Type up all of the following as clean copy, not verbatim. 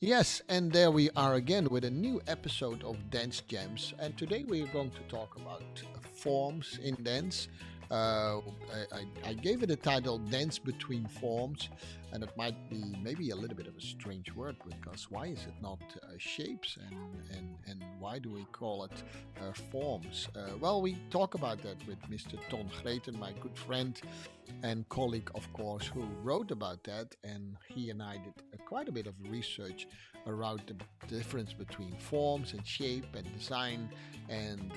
Yes, and there we are again with a new episode of Dance Gems. And today we are going to talk about forms in dance. I gave it a title Dance Between Forms, and it might be maybe a little bit of a strange word because why is it not shapes and why do we call it forms? Well, we talk about that with Mr. Ton Greten, my good friend and colleague, of course, who wrote about that. And he and I did quite a bit of research around the difference between forms and shape and design, and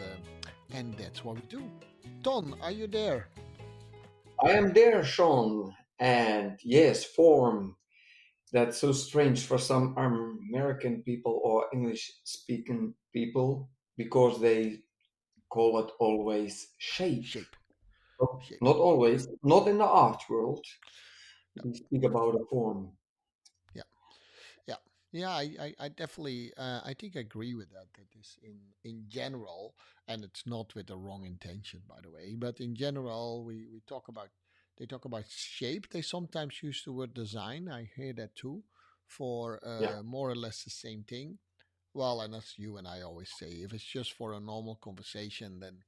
that's what we do. Ton, are you there? I am there, Sean. And yes, form. That's so strange for some American people or English speaking people because they call it always shape. Shape, shape. Not always, not in the art world. We speak about a form. Yeah, yeah, yeah. I definitely, I think I agree with that. That is in general, and it's not with the wrong intention, by the way. But in general, we talk about they talk about shape. They sometimes use the word design. I hear that too, for Yeah. more or less the same thing. Well, and as you and I always say, if it's just for a normal conversation, then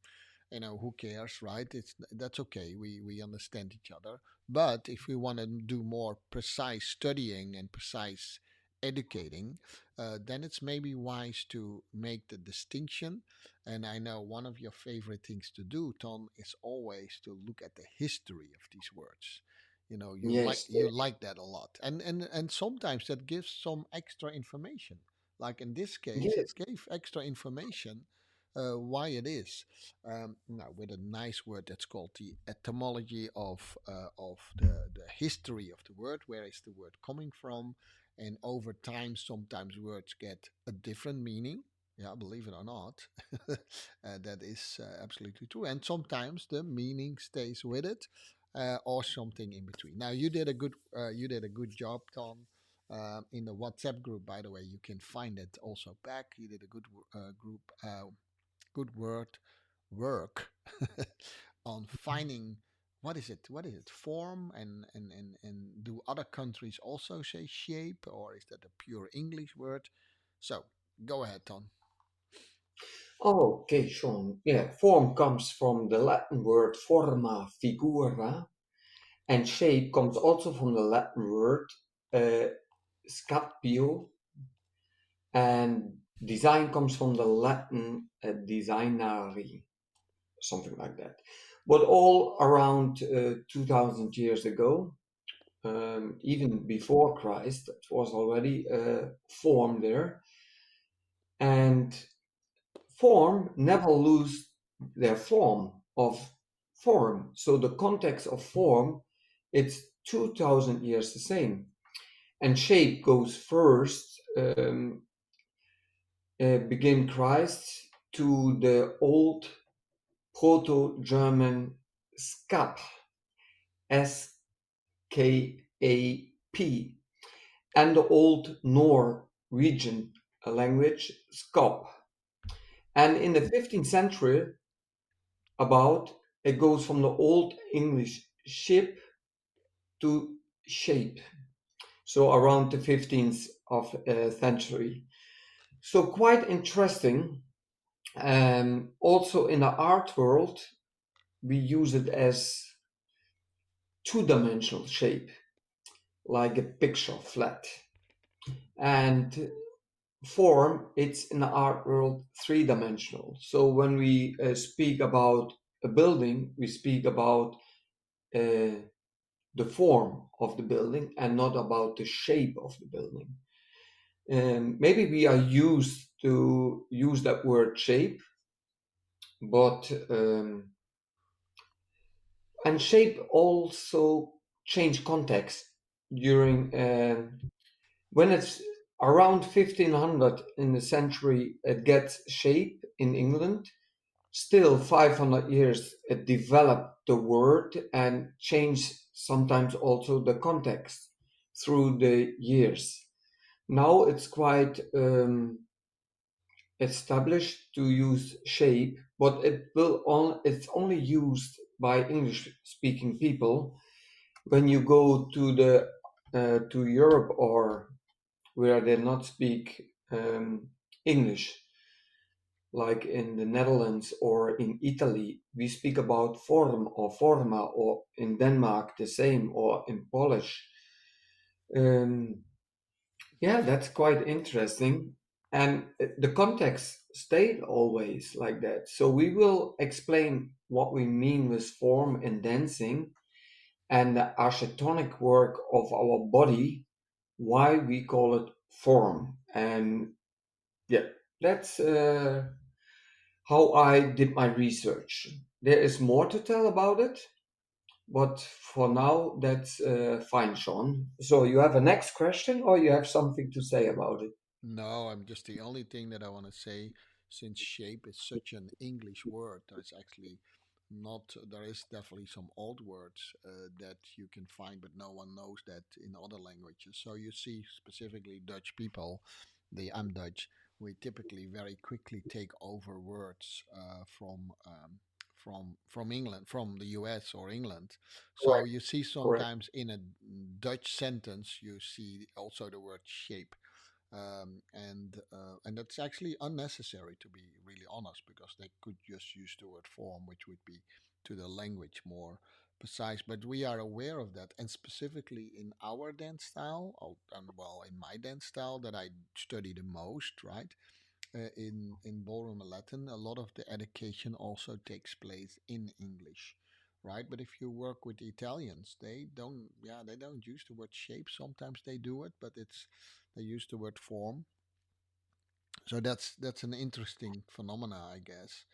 who cares, right? It's that's okay. We understand each other. But if we want to do more precise studying and precise educating, then it's maybe wise to make the distinction. And I know one of your favorite things to do, Tom, is always to look at the history of these words. You like Yes. you like that a lot, and sometimes that gives some extra information. Like in this case, it Yes. gave extra information why it is. Now, with a nice word that's called the etymology of the history of the word. Where is the word coming from? And over time, sometimes words get a different meaning. Yeah, believe it or not, that is absolutely true. And sometimes the meaning stays with it, or something in between. Now, you did a good job, Tom, in the WhatsApp group. By the way, you can find it also back. You did a good group, good word work on finding what is it form and do other countries also say shape, or is that a pure English word? So go ahead, Tom. Oh, okay, Sean. Yeah, form comes from the Latin word forma figura, and shape comes also from the Latin word uh, scapio, and design comes from the Latin designari, something like that. But all around 2000 years ago, even before Christ, it was already form there. And form never lose their form of form. So the context of form, it's 2000 years the same. And shape goes first, begin Christ to the old Proto-German skap, Skap, and the old Norwegian language, skop. And in the 15th century, about it goes from the old English ship to shape. So around the 15th of century. So quite interesting. Also in the art world, we use it as two-dimensional shape, like a picture flat. And form, it's in the art world three-dimensional. So when we speak about a building, we speak about uh, the form of the building and not about the shape of the building. Maybe we are used to use that word shape, but and shape also change context during when it's around 1500 in the century it gets shape in England. Still 500 years it developed the word and changed sometimes also the context through the years. Now it's quite established to use shape, but it's only used by English speaking people. When you go to Europe or where they not speak English, like in the Netherlands or in Italy, we speak about form or forma, or in Denmark the same, or in Polish. Um, yeah, that's quite interesting. And the context stayed always like that. So we will explain what we mean with form in dancing and the architectonic work of our body, why we call it form. And yeah, that's how I did my research. There is more to tell about it, but for now, that's fine, Sean. So you have a next question, or you have something to say about it? No, I'm just the only thing that I want to say, since shape is such an English word, there's actually not, there is definitely some old words that you can find, but no one knows that in other languages. So you see specifically Dutch people, I'm Dutch, we typically very quickly take over words from England, from the US or England. So Correct. you see Correct. sometimes in a Dutch sentence, you see also the word shape, and that's actually unnecessary, to be really honest, because they could just use the word form, which would be to the language more precise. But we are aware of that, and specifically in our dance style, and well, in my dance style that I study the most, right? In ballroom and Latin, a lot of the education also takes place in English, right? But if you work with Italians, they don't use the word shape. Sometimes they do it, but they use the word form. So that's an interesting phenomena, I guess.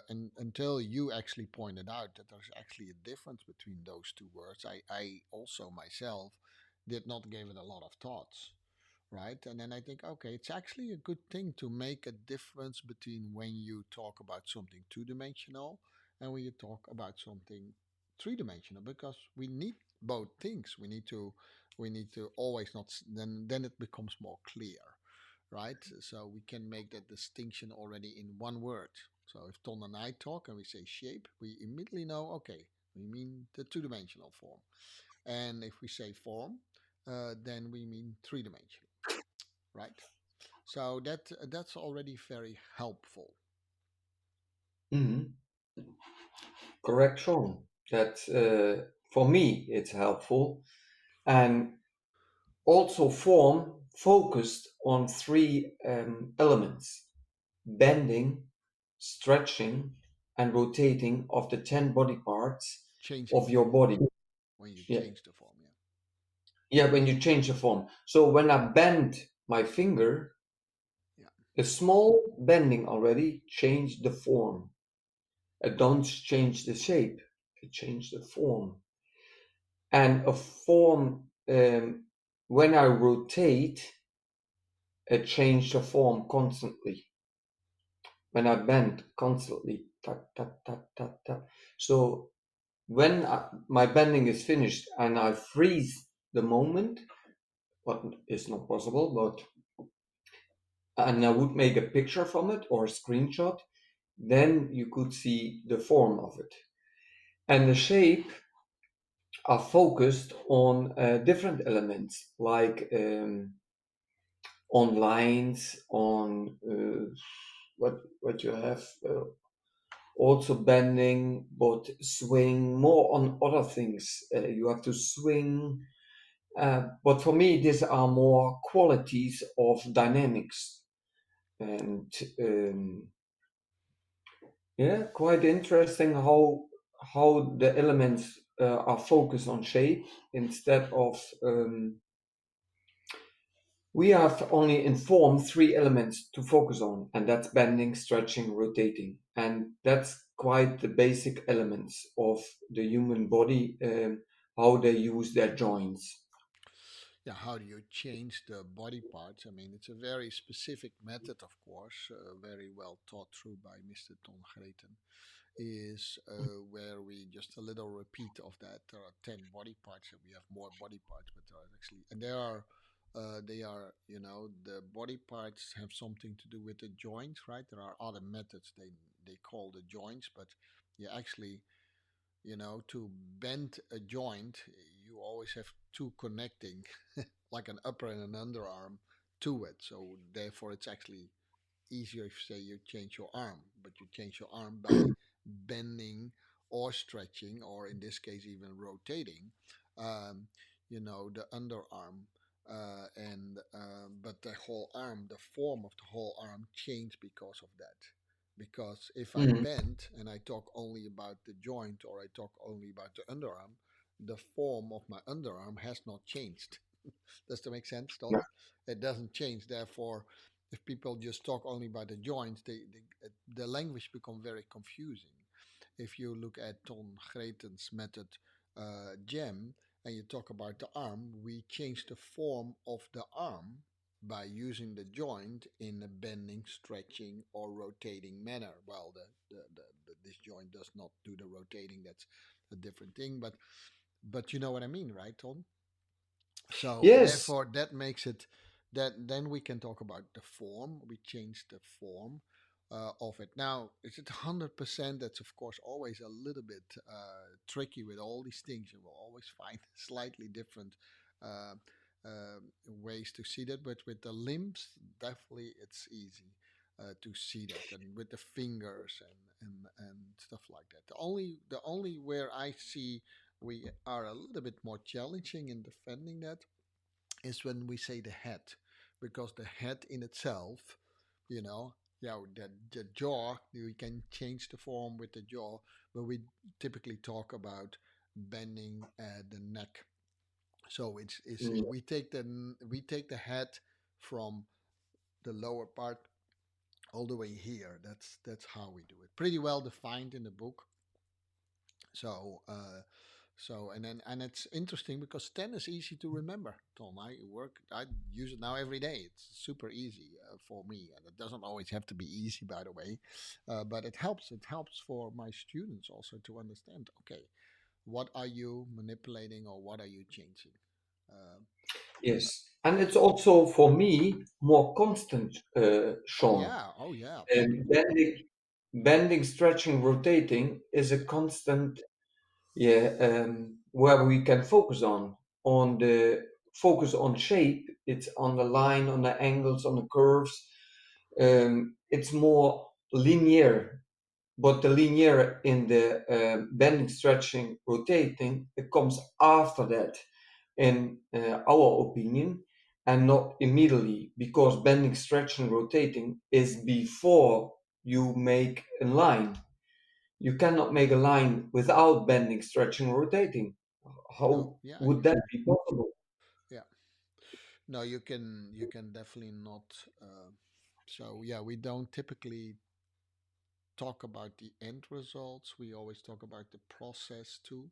And until you actually pointed out that there's actually a difference between those two words, I also myself did not give it a lot of thoughts, right? And then I think, okay, it's actually a good thing to make a difference between when you talk about something two dimensional and when you talk about something three dimensional, because we need both things. We need to always not then it becomes more clear, right? So we can make that distinction already in one word. So if Ton and I talk and we say shape, we immediately know, okay, we mean the two dimensional form. And if we say form, then we mean three dimensional, right? So that's already very helpful. Mhm. Correct, Sean. That's for me, it's helpful. And also, form focused on three elements: bending, stretching, and rotating of the 10 body parts Changing of the your form body. when you Yeah, change the form, yeah. yeah, when you change the form. So when I bend my finger, Yeah, a small bending already changed the form. It don't change the shape, it changed the form. And a form, when I rotate, it changes the form constantly. When I bend constantly, tap, tap, tap, tap, tap. So when my bending is finished and I freeze the moment, what is not possible, but and I would make a picture from it or a screenshot, then you could see the form of it. And the shape are focused on different elements like on lines, on what you have, also bending, but swing more on other things. You have to swing, but for me, these are more qualities of dynamics, and yeah, quite interesting how the elements are focused on shape instead of we have only informed three elements to focus on, and that's bending, stretching, rotating. And that's quite the basic elements of the human body, how they use their joints. yeah. How do you change the body parts? I mean, it's a very specific method, of course, very well taught through by Mr. Ton Greten. Is where we just a little repeat of that. There are 10 body parts, and we have more body parts, but there are actually, and the body parts have something to do with the joints, right? There are other methods they call the joints, but you actually, to bend a joint, you always have two connecting like an upper and an underarm to it. So therefore, it's actually easier if say you change your arm, but you change your arm by bending or stretching, or in this case even rotating. Um, the underarm. And But the whole arm, the form of the whole arm changed because of that. Because if I Mhm. bend and I talk only about the joint, or I talk only about the underarm, the form of my underarm has not changed. Does that make sense, Yeah. Don? It doesn't change. Therefore, if people just talk only about the joints, the language become very confusing. If you look at Ton Greten's method, gem, and you talk about the arm, we change the form of the arm by using the joint in a bending, stretching, or rotating manner. Well, this joint does not do the rotating. That's a different thing. But you know what I mean, right, Tom? So Yes. therefore, that makes it that then we can talk about the form. We change the form of it. Now, is it 100%? That's of course always a little bit tricky with all these things. You will always find slightly different uh, ways to see that. But with the limbs, definitely it's easy. To see that, and with the fingers and stuff like that. The only where I see we are a little bit more challenging in defending that is when we say the head, because the head in itself, you know, yeah, the jaw, we can change the form with the jaw, but we typically talk about bending the neck. So it's Mm. we take the head from the lower part all the way here. That's how we do it. Pretty well defined in the book. So and it's interesting because 10 is easy to remember, Tom. I use it now every day. It's super easy for me, and it doesn't always have to be easy, by the way, but it helps for my students also to understand, okay, what are you manipulating or what are you changing. uh, Yes. And it's also for me more constant, Sean. yeah, oh yeah, absolutely. Bending, stretching, rotating is a constant, yeah, where we can on the focus on shape. It's on the line, on the angles, on the curves. It's more linear, but the linear in the bending, stretching, rotating, it comes after that, in our opinion, and not immediately, because bending, stretching, rotating is before you make a line. You cannot make a line without bending, stretching, rotating. No, How yeah, would that be possible? yeah. No, you can definitely not. So yeah, we don't typically talk about the end results. We always talk about the process too,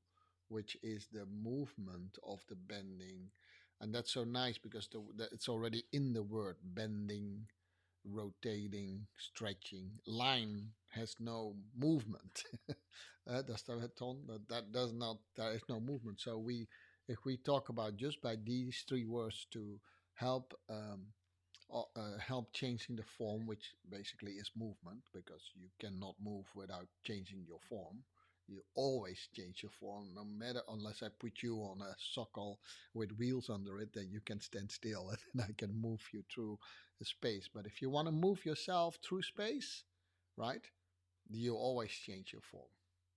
which is the movement of the bending. And that's so nice because it's already in the word bending, rotating, stretching. Line has no movement. Does that have tone? That does not, there is no movement. So if we talk about just by these three words to help help changing the form, which basically is movement, because you cannot move without changing your form. You always change your form, no matter, unless I put you on a socle with wheels under it, then you can stand still and I can move you through the space. But if you want to move yourself through space, right, you always change your form.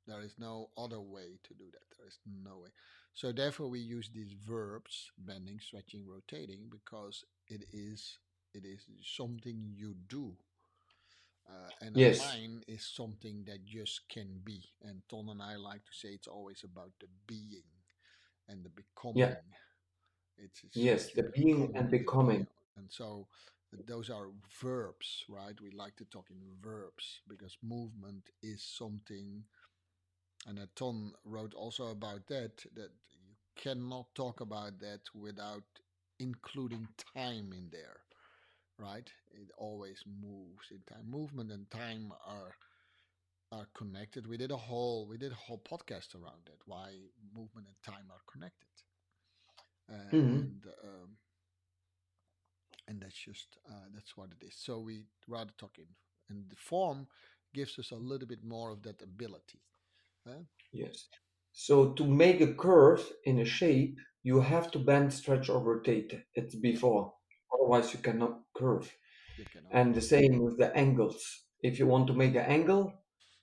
There is no other way to do that. There is no way. So therefore, we use these verbs: bending, stretching, rotating, because it is something you do, and a Yes, line is something that just can be. And Ton and I like to say it's always about the being and the yeah, becoming. It's yes, what you the being become and in the being, becoming. and so those are verbs, right? We like to talk in verbs because movement is something. And Ton wrote also about that you cannot talk about that without including time in there, right? It always moves in time. Movement and time are connected. We did a whole podcast around that. Why movement and time are connected, uh, Mhm. and um, and that's what it is. So we rather talk in, and the form gives us a little bit more of that ability. Huh? Yes. So to make a curve in a shape, you have to bend, stretch, or rotate it Yeah, before. Otherwise, you cannot curve. you cannot. And the same with the angles. If you want to make an angle,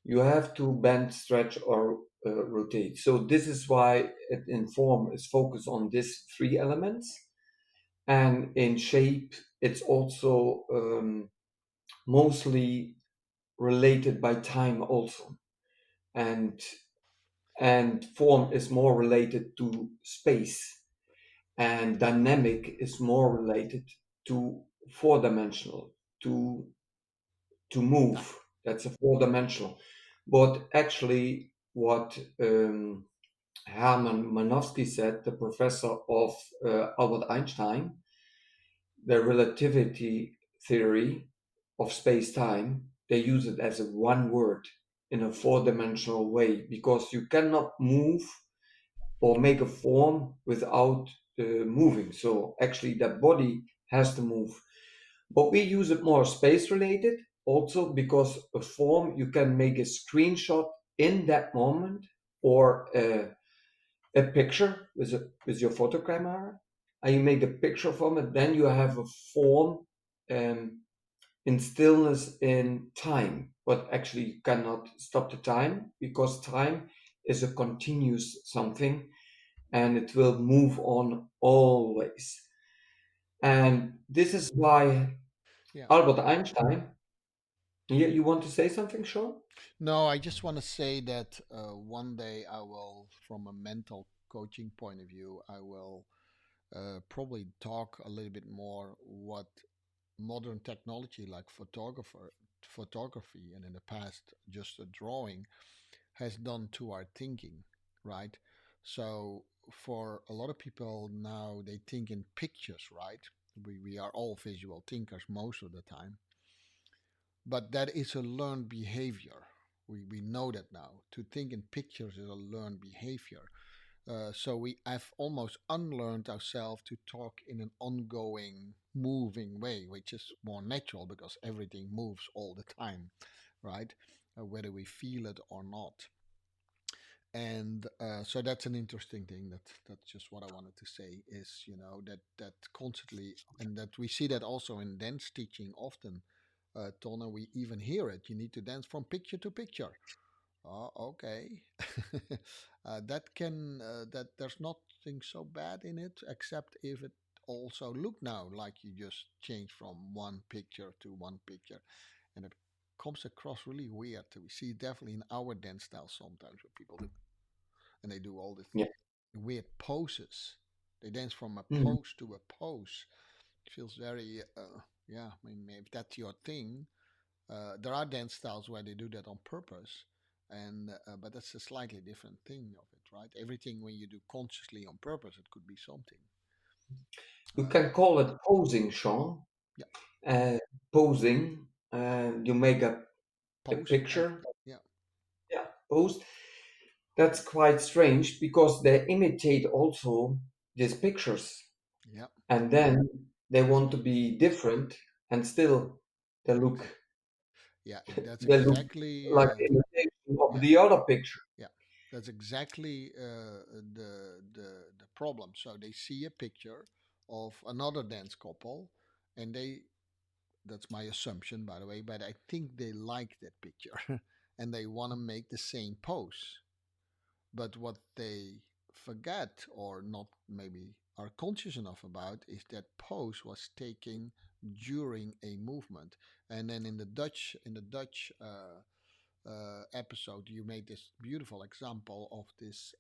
you have to bend, stretch, or rotate. So this is why it, in form is focused on these three elements, and in shape, it's also mostly related by time also, and form is more related to space, and dynamic is more related to four-dimensional, to Time. move. That's a four-dimensional. But actually, what Hermann Manowski said, the professor of Albert Einstein, the relativity theory of space-time, they use it as a one word in a four-dimensional way because you cannot move or make a form without moving. So actually, that body has to move. But we use it more space related also because a form you can make a screenshot in that moment, or a picture with your photo camera, and you make a picture from it. Then you have a form um, in stillness in time. But actually, you cannot stop the time because time is a continuous something, and it will move on always. And this is why Yeah. Albert Einstein. You want to say something, Sean? No, I just want to say that one day I will, from a mental coaching point of view, I will probably talk a little bit more what modern technology like photography and in the past just a drawing has done to our thinking, right? So for a lot of people now they think in pictures, right? We are all visual thinkers most of the time, but that is a learned behavior. We know that now. To think in pictures is a learned behavior. So we have almost unlearned ourselves to talk in an ongoing, moving way, which is more natural because everything moves all the time, right? Whether we feel it or not. And so that's an interesting thing. That's just what I wanted to say. Is that constantly, and that we see that also in dance teaching often. Tona, we even hear it. You need to dance from picture to picture. Oh, okay. That there's nothing so bad in it, except if it also look now like you just change from one picture to one picture, and it comes across really weird. We see definitely in our dance style sometimes where people do, and they do all these Yeah. weird poses. They dance from a Mhm. pose to a pose. It feels very, yeah. I mean, if that's your thing, there are dance styles where they do that on purpose, and but that's a slightly different thing of it, right? Everything when you do consciously on purpose, it could be something. You Uh, can call it posing, Sean. yeah, Uh, Posing. You make a pose. picture. Yeah, Yeah, pose. That's quite strange because they imitate also these pictures, yeah, and then they want to be different, and still they look exactly. Yeah, that's they look exactly. like imitation of Yeah, the other picture. yeah, that's exactly the problem. So they see a picture of another dance couple, and they that's my assumption, by the way, but I think they like that picture and they want to make the same pose. But what they forget or not maybe are conscious enough about is that pose was taken during a movement. And then in the Dutch episode, you made this beautiful example of this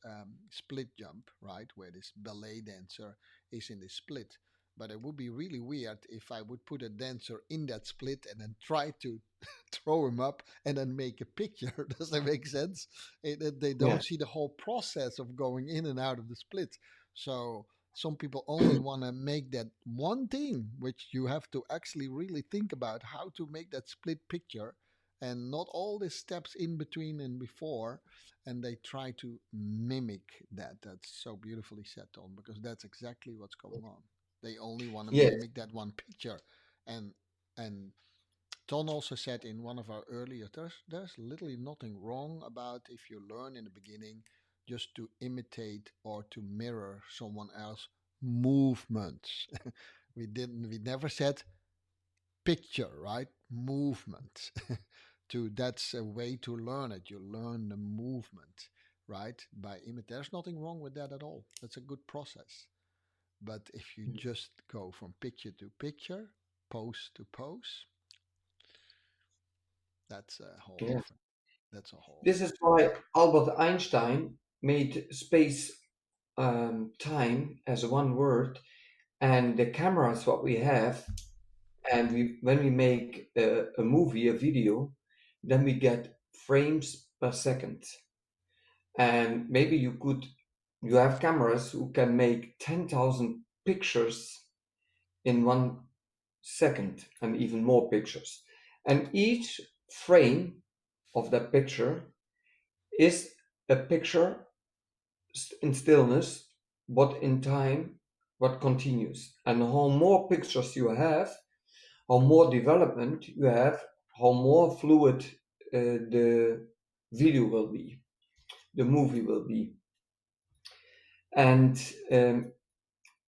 split jump, right? Where this ballet dancer is in this split. But it would be really weird if I would put a dancer in that split and then try to throw him up and then make a picture. Does that make sense? They Yeah. don't see the whole process of going in and out of the split. So some people only want to make that one thing, which you have to actually really think about how to make that split picture and not all the steps in between and before, and they try to mimic that. That's so beautifully said, Tom, because that's exactly what's going on. They only want to Yes. mimic that one picture. And and Ton also said in one of our earlier, there's literally nothing wrong about if you learn in the beginning just to imitate or to mirror someone else movements. We never said picture, right? Movement. To That's a way to learn it. You learn the movement, right? By imitate. There's nothing wrong with that at all. That's a good process. But if you just go from picture to picture, pose to pose, that's a whole Yeah. different. That's a whole This is different. why Albert Einstein made space time as one word, and the cameras what we have, and we when we make a movie, a video, then we get frames per second. And maybe you have cameras who can make 10,000 pictures in 1 second and even more pictures. And each frame of that picture is a picture in stillness, but in time, what continues. And how more pictures you have, how more development you have, how more fluid the video will be, the movie will be. And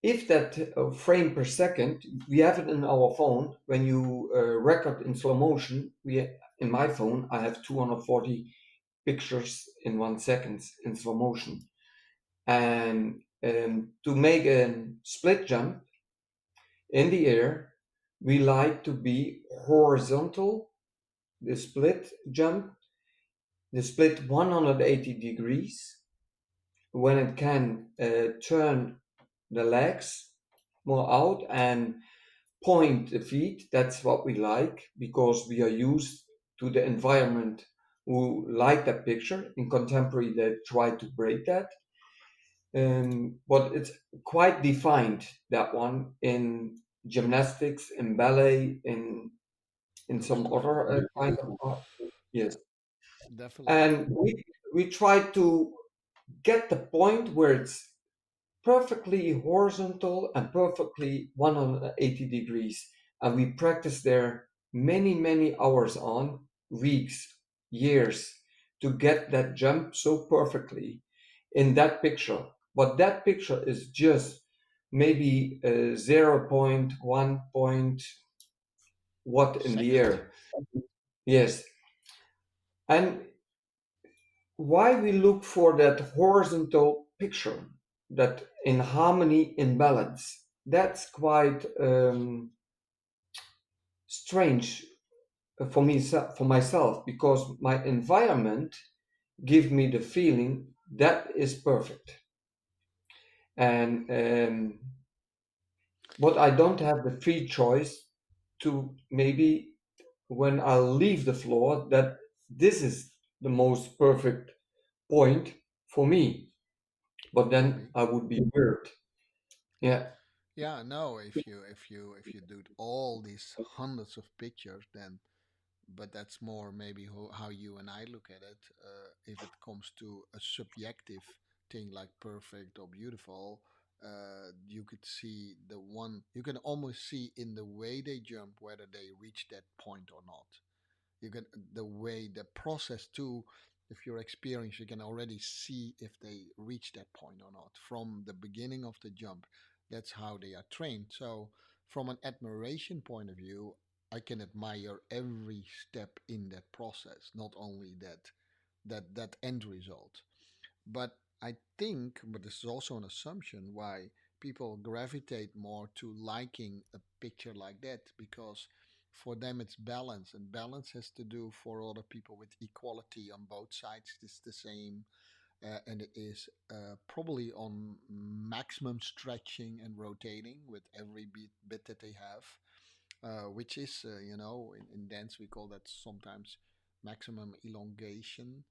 if that frame per second, we have it in our phone. When you record in slow motion, in my phone I have 240 pictures in 1 second in slow motion. And to make a split jump in the air, we like to be horizontal. The split jump, the split 180 degrees, when it can turn the legs more out and point the feet. That's what we like because we are used to the environment who like that picture. In contemporary, they try to break that. But it's quite defined, that one, in gymnastics, in ballet, in Most some other definitely. kind of art. Yeah, Yes. definitely. And we try to get the point where it's perfectly horizontal and perfectly 180 degrees. And we practice there many, many hours on, weeks, years, to get that jump so perfectly in that picture. But that picture is just maybe zero point 0.1 point what in the Second. air. Yes. And why we look for that horizontal picture, that in harmony, in balance, that's quite strange for me, for myself, because my environment give me the feeling that is perfect. And but I don't have the free choice to maybe, when I leave the floor, that this is the most perfect point for me, but Could then be. I would be weird. Yeah. Yeah, no, if you do all these hundreds of pictures, then but that's more maybe how you and I look at it. If it comes to a subjective thing like perfect or beautiful, you could see the one, you can almost see in the way they jump whether they reach that point or not. You can the way the process too. If you're experienced, you can already see if they reach that point or not from the beginning of the jump. That's how they are trained. So from an admiration point of view, I can admire every step in that process, not only that end result. But I think, but this is also an assumption, why people gravitate more to liking a picture like that, because for them it's balance, and balance has to do for other people with equality on both sides. It's the same, and it is probably on maximum stretching and rotating with every bit that they have, which is, in dance we call that sometimes maximum elongation,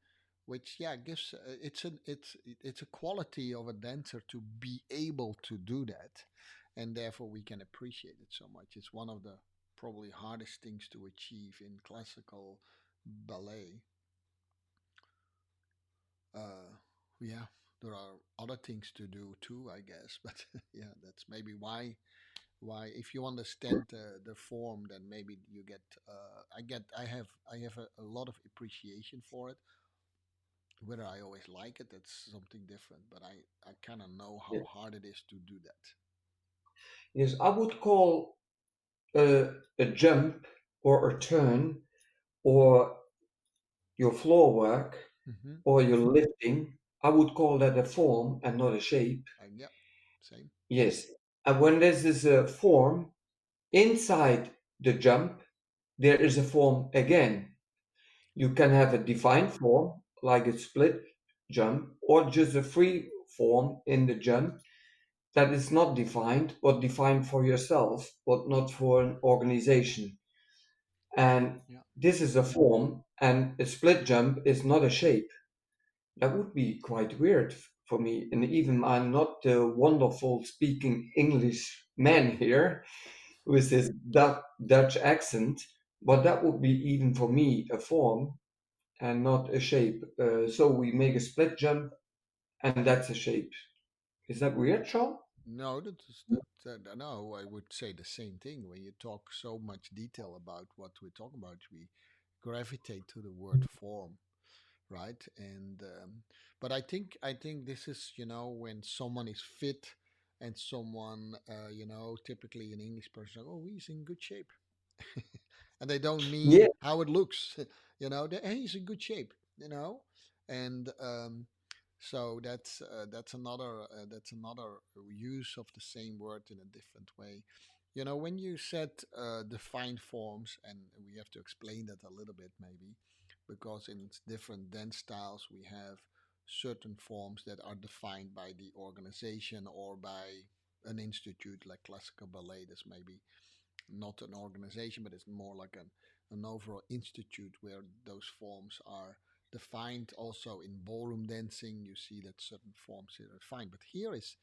which yeah gives it's a quality of a dancer to be able to do that, and therefore we can appreciate it so much. It's one of the probably hardest things to achieve in classical ballet. uh yeah, there are other things to do too, I guess, but yeah, that's maybe why if you understand the form, then maybe you get I have a lot of appreciation for it. Whether I always like it, that's something different. But I kind of know Yeah. how hard it is to do that. Yes, I would call a jump or a turn or your floor work Hmm. or your lifting, I would call that a form and not a shape. And yeah, same. Yes. And when there's this form inside the jump, there is a form again. You can have a defined form, like a split jump, or just a free form in the jump that is not defined, but defined for yourself, but not for an organization. And Yeah. this is a form, and a split jump is not a shape. That would be quite weird for me. And even I'm not the wonderful speaking English man here with this Dutch accent, but that would be even for me a form and not a shape. So we make a split jump, and that's a shape. Is that weird, Sean? No, that is that. No, I would say the same thing. When you talk so much detail about what we're talking about, we gravitate to the word form, right? And but I think this is, when someone is fit and someone, typically an English person, oh, he's in good shape. And they don't Yeah. mean how it looks. Hey, he's in good shape. And so that's another use of the same word in a different way. When you said define forms, and we have to explain that a little bit maybe, because in different dance styles we have certain forms that are defined by the organization or by an institute, like classical ballet. That's maybe not an organization, but it's more like an overall institute where those forms are defined. Also in ballroom dancing, you see that certain forms are defined. But here is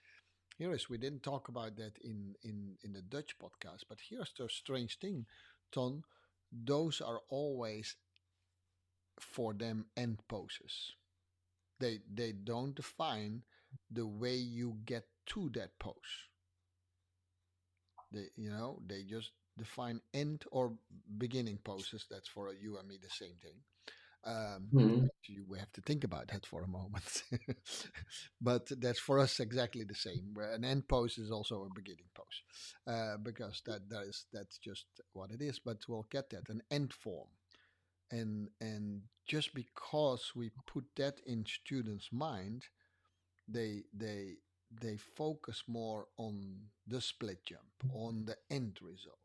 we didn't talk about that in the Dutch podcast. But here's the strange thing, Ton. Those are always for them end poses. They don't define the way you get to that pose. They just define end or beginning poses. That's for you and me the same thing. Hmm. We have to think about that for a moment. But that's for us exactly the same. Where an end pose is also a beginning pose, because that's just what it is. But we'll get that an end form, and just because we put that in students' mind, they they focus more on the split jump, on the end result.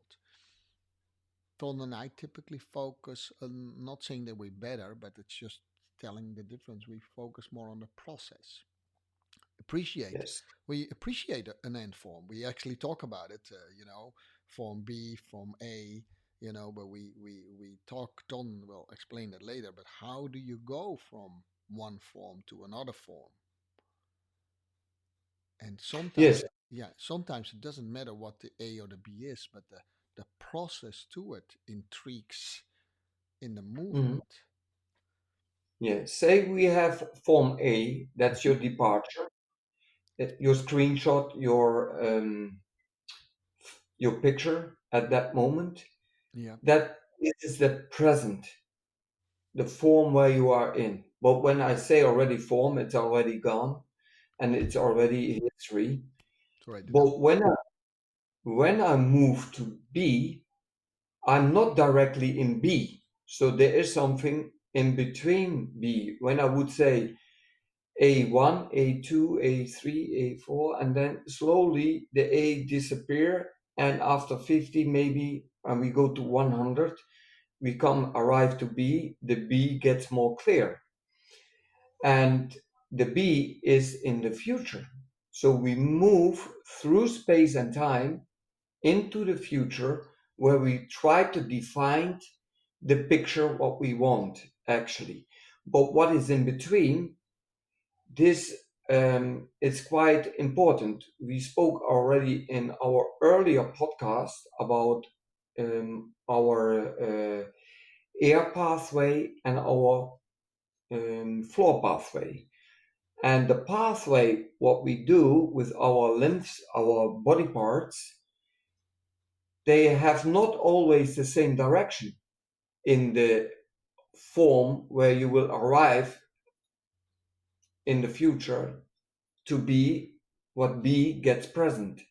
Ton and I typically focus on, not saying that we're better, but it's just telling the difference. We focus more on the process. Appreciate Yes. we appreciate an end form. We actually talk about it, form B, form A, but we talk. Ton will explain that later. But how do you go from one form to another form? And Yes. sometimes it doesn't matter what the A or the B is, but the process to it intrigues in the Hmm. movement. Yeah. Say we have form A, that's Hmm. your departure, your screenshot, your picture at that moment. Yeah, That is the present, the form where you are in. But when I say already form, it's already gone and it's already history. it's already done. But when I move to B, I'm not directly in B. So there is something in between B. When I would say A1, A2, A3, A4, and then slowly the A disappear, and after 50 maybe, and we go to 100, we arrive to B, the B gets more clear. And the B is in the future. So we move through space and time into the future where we try to define the picture what we want actually. But what is in between, this is quite important. We spoke already in our earlier podcast about our air pathway and our floor pathway. And the pathway, what we do with our limbs, our body parts, they have not always the same direction in the form where you will arrive in the future to be what be gets present.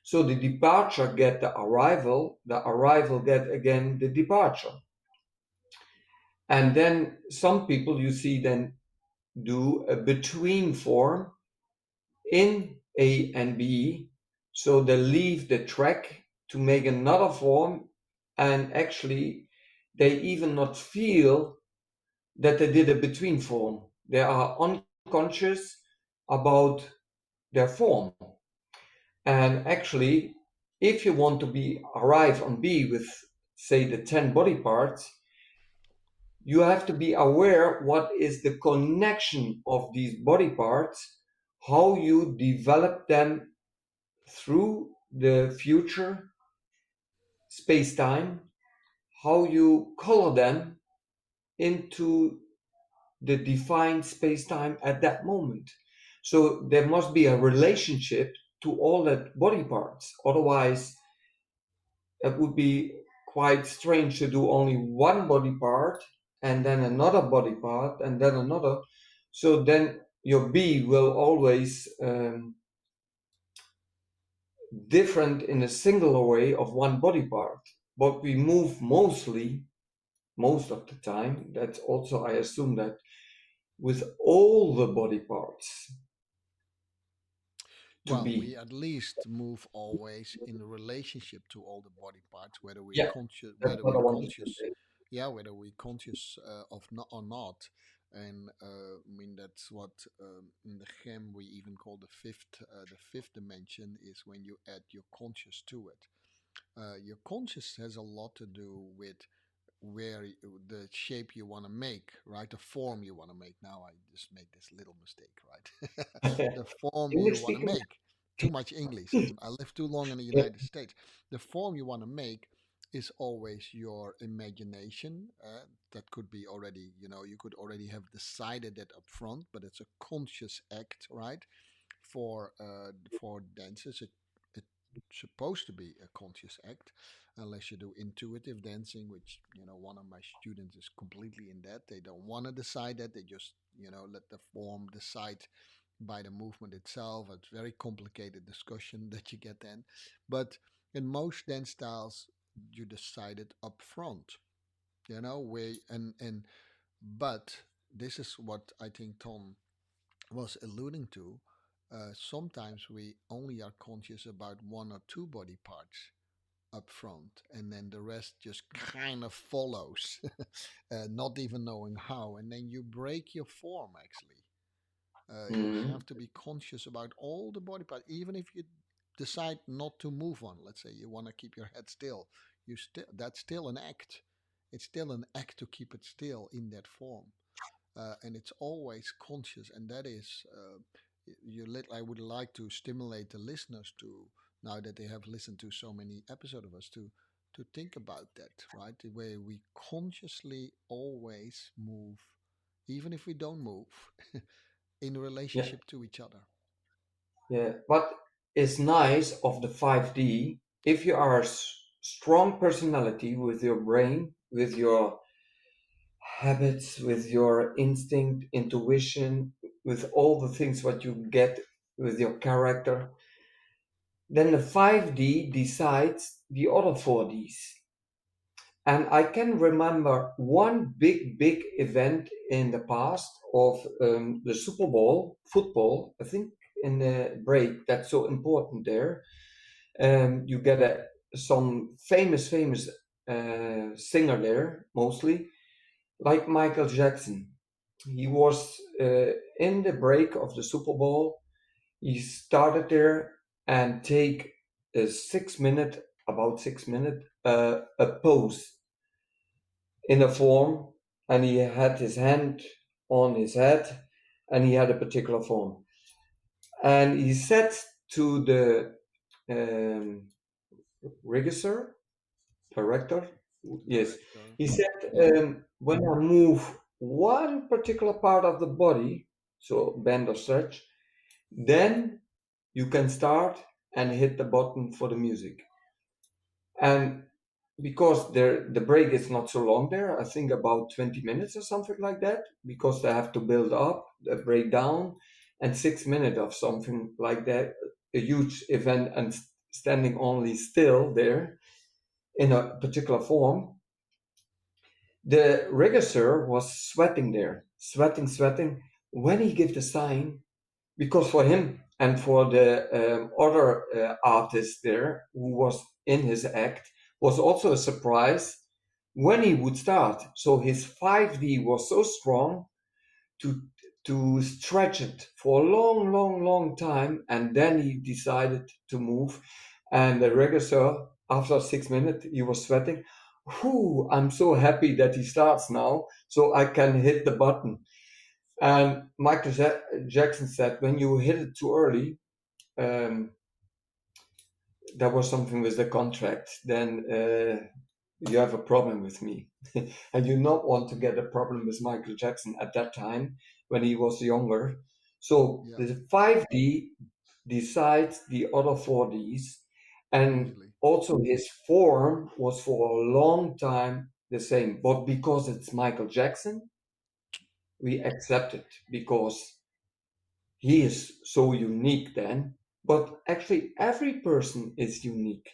So the departure get the arrival get again the departure. And then some people you see then do a between form in A and B. So they leave the track to make another form, and actually they even not feel that they did a between form. They are unconscious about their form. And actually, if you want to be arrive on B with say the 10 body parts, you have to be aware what is the connection of these body parts, how you develop them through the future space-time, how you color them into the defined space-time at that moment. So there must be a relationship to all that body parts. Otherwise, it would be quite strange to do only one body part and then another body part and then another. So then your B will always different in a singular way of one body part. But we move most of the time, that's also, I assume that with all the body parts to Well, be. we at least move always in relationship to all the body parts, whether we're Yeah, conscious, that's whether what I we're wanted to conscious, say. yeah, whether we're conscious of not or not. And I mean that's what in the gem we even call the fifth dimension is when you add your conscious to it. Your conscious has a lot to do with the shape you want to make, right? The form you want to make. Now I just made this little mistake, right? The form you English want to speaking? make. Too much English. I lived too long in the Yeah. United States. The form you want to make is always your imagination. That could be already, you could already have decided that up front, but it's a conscious act, right? For dancers, it's supposed to be a conscious act, unless you do intuitive dancing, which one of my students is completely in that. They don't want to decide that; they just let the form decide by the movement itself. It's very complicated discussion that you get then, but in most dance styles, you decide it up front. Where and but this is what I think Tom was alluding to. Sometimes we only are conscious about one or two body parts up front, and then the rest just kind of follows, not even knowing how. And then you break your form, actually. You Mm. have to be conscious about all the body parts, even if you decide not to move on. Let's say you want to keep your head still. That's still an act. It's still an act to keep it still in that form, and it's always conscious. And that is, I would like to stimulate the listeners to, now that they have listened to so many episodes of us, to think about that, right? The way we consciously always move, even if we don't move, in Yeah, relationship to each other. yeah. What is nice of the 5D, if you are a strong personality with your brain, with your habits, with your instinct, intuition, with all the things what you get with your character, then the 5D decides the other 4Ds. And I can remember one big event in the past of the Super Bowl football. I think in the break that's so important there. You get some famous singer there, mostly like Michael Jackson. He was in the break of the Super Bowl. He started there and take a 6 minute, about 6 minute, a pose in a form, and he had his hand on his head, and he had a particular form. And he said to the um, regisseur, director, yes, Director. he said, Yeah. when I move one particular part of the body, so bend or stretch, then you can start and hit the button for the music. And because the break is not so long there. I think about 20 minutes or something like that, because they have to build up, the break down, and 6 minutes of something like that, a huge event, and standing only still there in a particular form. The regisseur was sweating there, sweating, sweating. When he gave the sign, because for him and for the other artist there who was in his act was also a surprise when he would start. So his 5D was so strong to stretch it for a long, long, long time, and then he decided to move. And the regisseur, after 6 minutes, he was sweating. Whew, I'm so happy that he starts now, so I can hit the button. And Michael Jackson said, when you hit it too early, um, there was something with the contract, then you have a problem with me. And you not want to get a problem with Michael Jackson at that time when he was younger. So Yeah, the 5D decides the other 4Ds. And easily. also his form was for a long time the same. But because it's Michael Jackson, we accept it because he is so unique then. But actually, every person is unique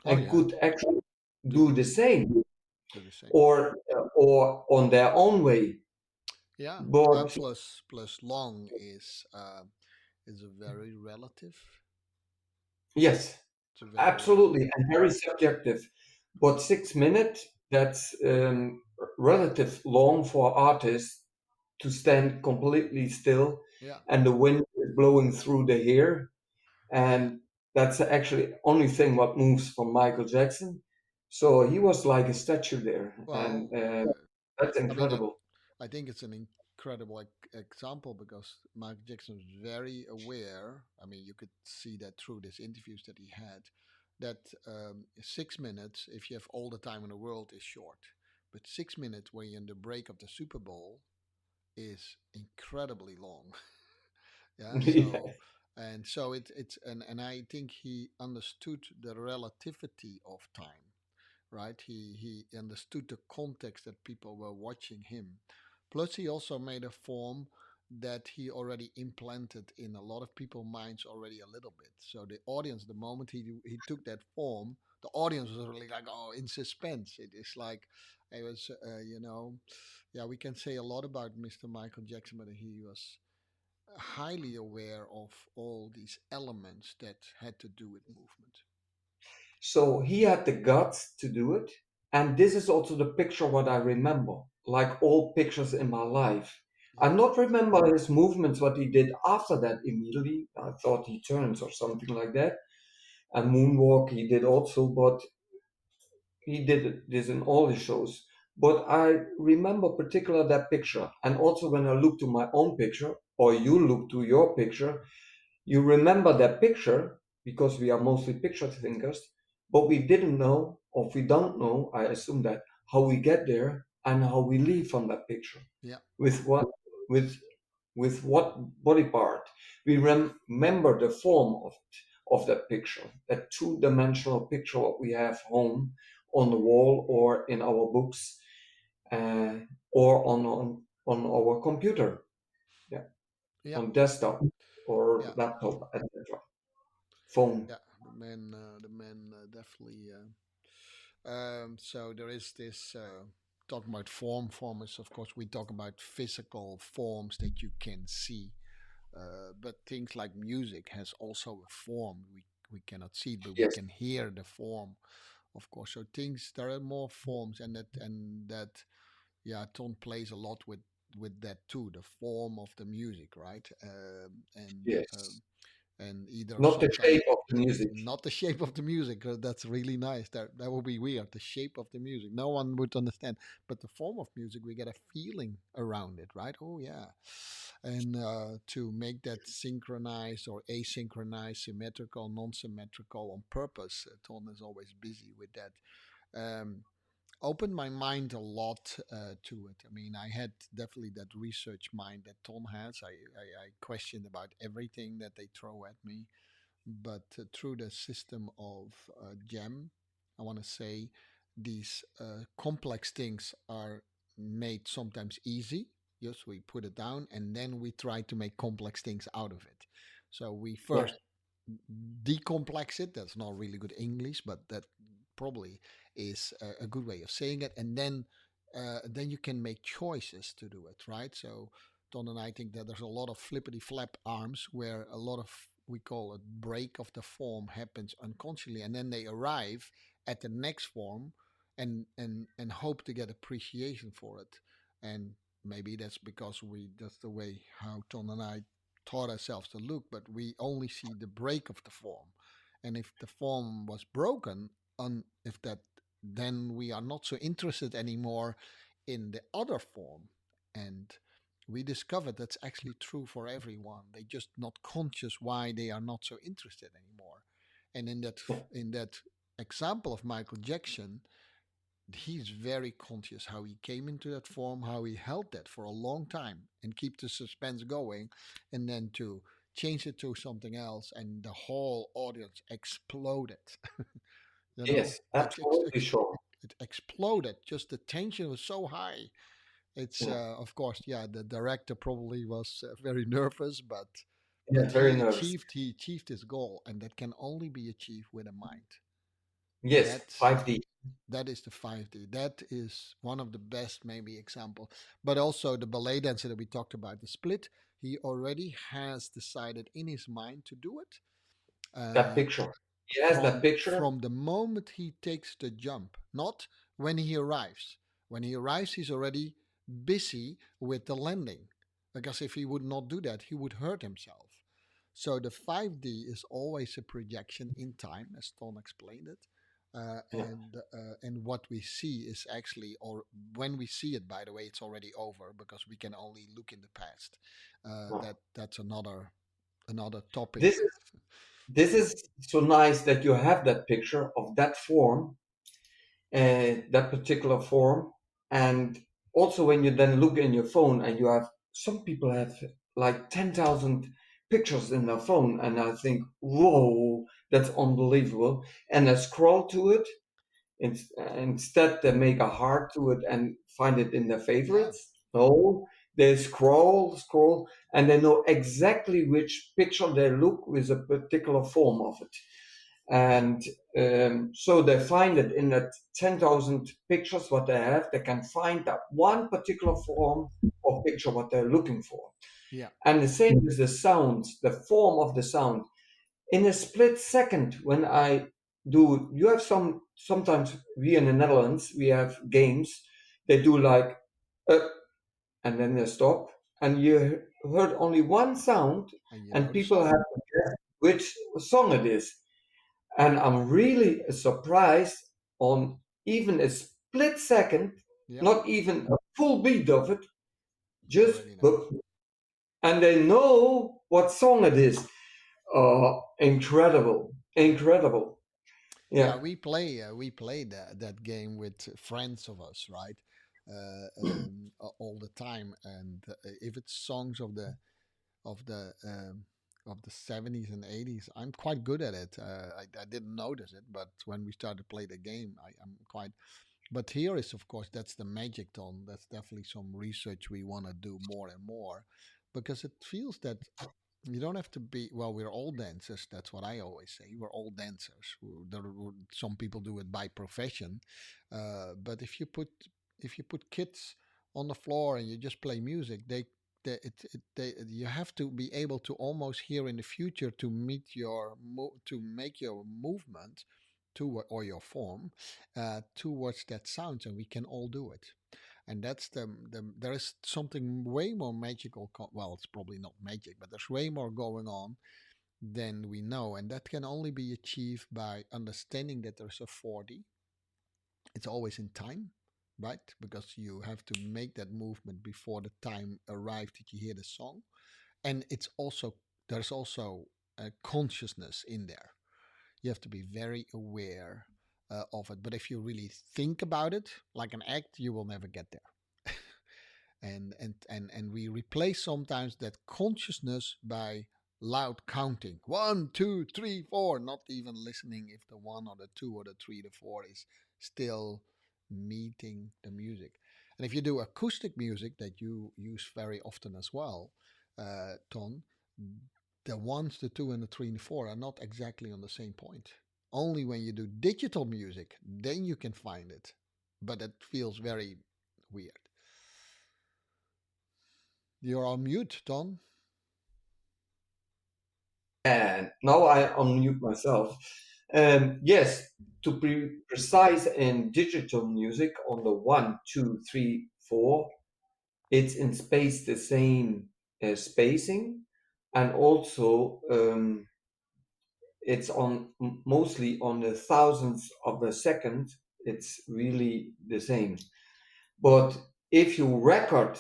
Oh and yeah, could actually do do the same do the same. or on their own way. Yeah, But plus long is a very relative. yes, It's a very absolutely, relative. and very subjective. But 6 minutes, that's relative long for artists to stand completely still Yeah, and the wind is blowing through the hair. yeah. And that's actually only thing what moves from Michael Jackson. So he was like a statue there, and Well, that's I mean, incredible. I think it's an incredible example because Michael Jackson was very aware. I mean, you could see that through these interviews that he had, that 6 minutes, if you have all the time in the world, is short. But 6 minutes when you're in the break of the Super Bowl is incredibly long. Yeah, Yeah. so it's and I think he understood the relativity of time, right? He understood the context that people were watching him. Plus, he also made a form that he already implanted in a lot of people's minds already a little bit. So the audience, the moment he took that form, the audience was really like, oh, in suspense. It is like it was, yeah. We can say a lot about Mr. Michael Jackson, but he was highly aware of all these elements that had to do with movement. So he had the guts to do it. And this is also the picture what I remember, like all pictures in my life. I Yeah, not remember his movements, what he did after that immediately. I thought he turns or something like that. And moonwalk he did also, but he did this in all his shows. But I remember particular that picture. And also when I look to my own picture, or you look to your picture, you remember that picture because we are mostly picture thinkers, but we didn't know, or we don't know, I assume that, how we get there and how we leave from that picture. yeah, With what, with, with what body part? We remember the form of that picture, that two-dimensional picture what we have home on the wall or in our books, uh, or on our computer, yeah, yeah, on desktop or yeah, laptop, etc. Phone. yeah. The man definitely. So there is this talking about form. Form is, of course, we talk about physical forms that you can see. But things like music has also a form. We cannot see it, but we Yes, can hear the form, of course. So things there are more forms, and that yeah, tone plays a lot with that too. The form of the music, right? yes. And either Not the sometimes shape of the music. not the shape of the music. That's really nice. That would be weird. The shape of the music, no one would understand. But the form of music, we get a feeling around it, right? Oh yeah, and to make that synchronized or asynchronized, symmetrical, non-symmetrical on purpose. Ton is always busy with that. Um, Opened my mind a lot to it. I mean, I had definitely that research mind that Ton has. I questioned about everything that they throw at me, but through the system of GEM, I want to say. these complex things are made sometimes easy. Yes, we put it down and then we try to make complex things out of it. So we Yeah. first decomplex it. That's not really good English, but that probably is a good way of saying it. And then you can make choices to do it, right? So Don and I think that there's a lot of flippity flap arms where a lot of, we call it, break of the form happens unconsciously, and then they arrive at the next form and hope to get appreciation for it. And maybe that's because that's the way how Ton and I taught ourselves to look, but we only see the break of the form. And if the form was broken, if that, then we are not so interested anymore in the other form. And we discovered that's actually true for everyone. They're just not conscious why they are not so interested anymore. And in that example of Michael Jackson, he's very conscious how he came into that form, how he held that for a long time and keep the suspense going, and then to change it to something else, and the whole audience exploded. you know, Yes, it ex- absolutely, ex- Sean. it exploded. Just the tension was so high. It's Yeah. of course, yeah. The director probably was very nervous, but Yeah, very nervous. he achieved his goal, and that can only be achieved with a mind. Yes, That 5D. that is the 5D. That is one of the best maybe example. But also the ballet dancer that we talked about, the split, he already has decided in his mind to do it. That Uh, picture. He has that picture. from the moment he takes the jump, not when he arrives. When he arrives, he's already busy with the landing, because if he would not do that, he would hurt himself. So the 5D is always a projection in time, as Ton explained it. Yeah. And what we see is actually, or when we see it, by the way, it's already over because we can only look in the past. Yeah. That's another topic. This is this is so nice that you have that picture of that form, that particular form, and also when you then look in your phone and you have some people have like 10,000 pictures in their phone, and I think, whoa, that's unbelievable. And I scroll to it. Instead, they make a heart to it and find it in their Yeah, favorites. No, they scroll, and they know exactly which picture they look with a particular form of it. And so they find it in that 10,000 pictures what they have, they can find that one particular form or picture what they're looking for. yeah, And the same with the sounds, the form of the sound in a split second when I do. You have sometimes we in the Netherlands we have games. They do like uh, and then they stop, and you heard only one sound, and you know and the people have song. to guess which song it is. And I'm really surprised on even a split second, Yeah, not even a full beat of it, they just already know. boop, and they know what song it is. Incredible, incredible. Yeah, Yeah. we play that game with friends of us, right? All the time, and if it's songs of the of the 70s and 80s, I'm quite good at it. I didn't notice it, but when we started to play the game, I'm quite. But here is, of course, that's the magic tone. That's definitely some research we want to do more and more, because it feels that you don't have to be, well, we're all dancers. That's what I always say. We're all dancers. Some people do it by profession, but if you put kids on the floor and you just play music, you have to be able to almost hear in the future to meet to make your movement to, or your form, towards that sound, and we can all do it. And that's there is something way more magical. Well, it's probably not magic, but there's way more going on than we know, and that can only be achieved by understanding that there's a 4D. It's always in time, right? Because you have to make that movement before the time arrives that you hear the song, and it's also, there's also a consciousness in there. You have to be very aware of it. But if you really think about it like an act, you will never get there. And we replace sometimes that consciousness by loud counting, 1 2 3 4, not even listening if the one or the two or the three, the four is still meeting the music. And if you do acoustic music that you use very often as well, Ton, the ones, the two, and the three and the four are not exactly on the same point. Only when you do digital music, then you can find it. But it feels very weird. You're on mute, Ton. And now I unmute myself. Yes, to be precise, in digital music, on the one, two, three, four, it's in space the same spacing, and also it's on mostly on the thousandths of a second. It's really the same. But if you record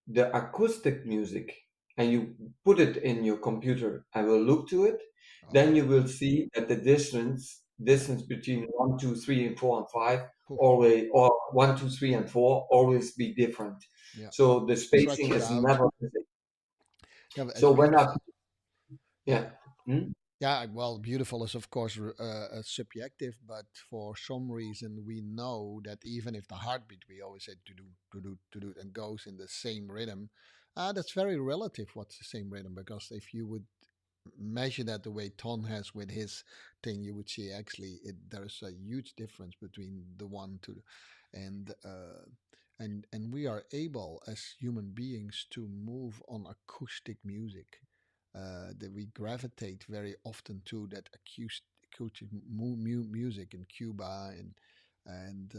the acoustic music and you put it in your computer and will look to it, then Oh, you will see that the distance between one, two, three, and four and five phew, always, or one, two, three, and four always be different. yeah. So the Stretch spacing it is out. never the same. Yeah, but it's So when I beautiful. Yeah. yeah. Hmm? Yeah, well, beautiful is of course subjective, but for some reason we know that even if the heartbeat, we always say to do, and goes in the same rhythm, that's very relative. What's the same rhythm? Because if you would measure that the way Ton has with his thing, you would see actually there's a huge difference between the one to, and and we are able as human beings to move on acoustic music. That we gravitate very often to that acoustic music in Cuba and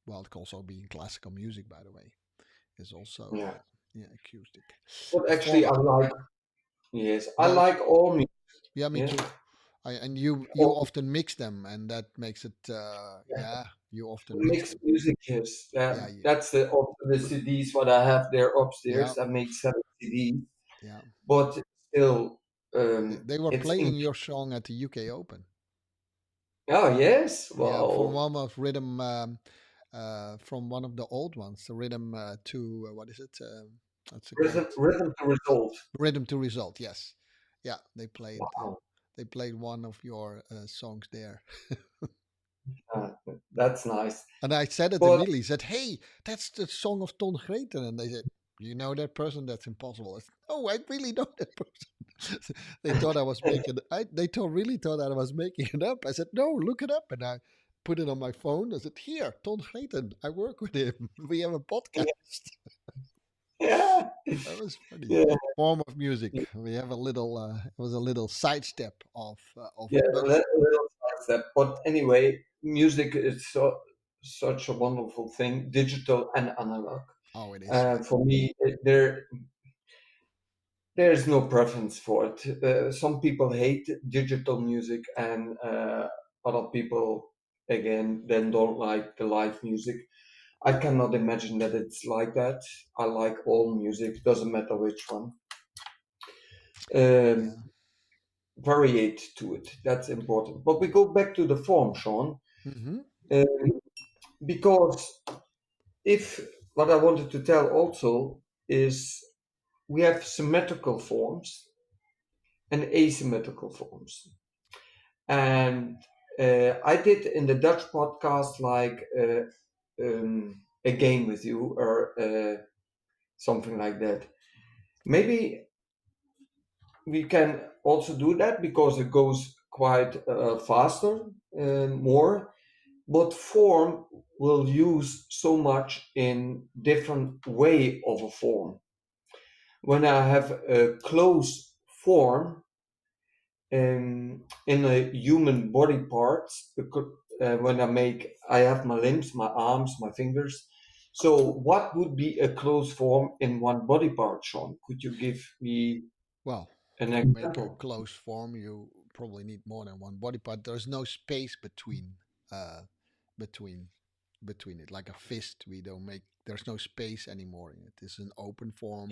well, it can also be in classical music, by the way, is also Yeah. yeah, acoustic. But The actually, form, I like, yes, I yeah, like all music. yeah, me Yeah. too. And you All, often mix them, and that makes it yeah. You often mix mixed them. music, yes. Yeah, yeah, That's the CDs what I have there yeah, upstairs. I made 7 CDs, yeah. but still, They were it's playing your song at the UK Open. oh yes, Yeah, for wow, one of rhythm from one of the old ones, the rhythm to what is it? What's it called? rhythm to result. Rhythm to result. Yes, yeah. Wow, They played one of your songs there, uh, that's nice. and I said it But immediately. Said, "Hey, that's the song of Ton Greten," and they said, "You know that person? That's impossible." I said, "Oh, I really know that person." They thought I was making. Really thought that I was making it up. I said, "No, look it up," and I put it on my phone. I said, "Here, Ton Greten. I work with him. We have a podcast." yeah, That was funny. yeah, Form of music. We have a little. It was a little sidestep of yeah, it, but a little side step. But anyway, music is such a wonderful thing, digital and analog. oh, it is. Yeah. For me, there's no preference for it. Some people hate digital music, and other people, again, then don't like the live music. I cannot imagine that it's like that. I like all music, doesn't matter which one. Yeah. Um, Variate to it, that's important. But we go back to the form, Sean, Mm-hmm. um, because if what I wanted to tell also is we have symmetrical forms and asymmetrical forms. And I did in the Dutch podcast like a game with you or something like that. Maybe we can also do that because it goes quite faster, more. But form will use so much in different way of a form. When I have a close form, in a human body parts when I have my limbs, my arms, my fingers. So what would be a closed form in one body part, Sean? Could you give me Well, an to make a example? close form, you probably need more than one body part. There's no space uh, between, between it. Like a fist, we don't make. There's no space anymore in it. It's an open Yeah, form.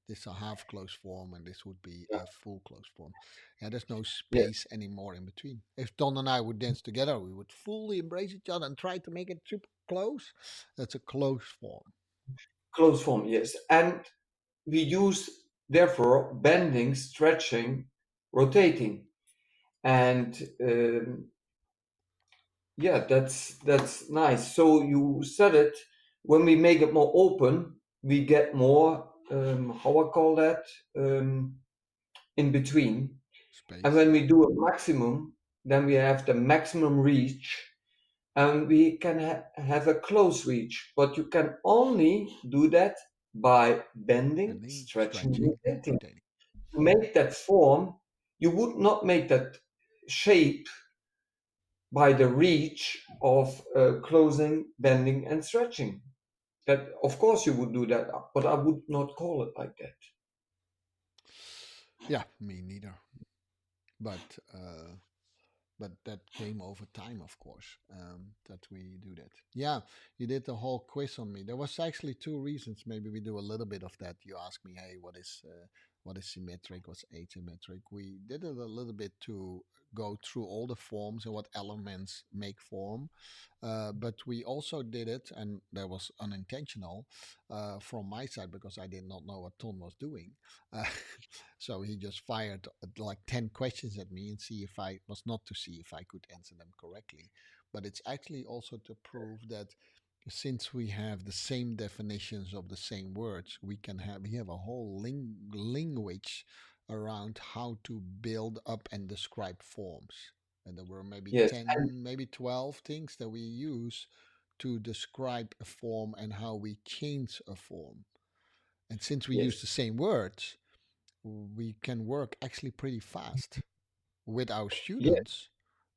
This is a half closed form, and this would be yeah, a full closed form. Yeah, there's no yeah. space anymore in between. If Don and I would dance together, we would fully embrace each other and try to make it super close. That's a closed form. Closed form, yes. And we use therefore bending, stretching, rotating, and Yeah, that's nice. So you said it. When we make it more open, we get more. How I call that? Um, in between. And Space. when we do a maximum, then we have the maximum reach, and we can have a close reach. But you can only do that by bending, Bending, stretching, stretching, rotating. rotating. To make that form, you would not make that shape by the reach of closing, bending, and stretching. That, of course, you would do that, but I would not call it like that. Yeah, me neither. But that came over time, of course, that we do that. Yeah, you did the whole quiz on me. There was actually two reasons. Maybe we do a little bit of that. You asked me, hey, what is symmetric, what's asymmetric? We did it a little bit to go through all the forms and what elements make form. But we also did it, and that was unintentional from my side because I did not know what Ton was doing. Uh, so he just fired like 10 questions at me and see if I was not to see if I could answer them correctly. But it's actually also to prove that since we have the same definitions of the same words, we have a whole language around how to build up and describe forms. And there were maybe Yes, and 10, maybe 12 things that we use to describe a form and how we change a form. And since we use yes, the same words, we can work actually pretty fast with our yes, students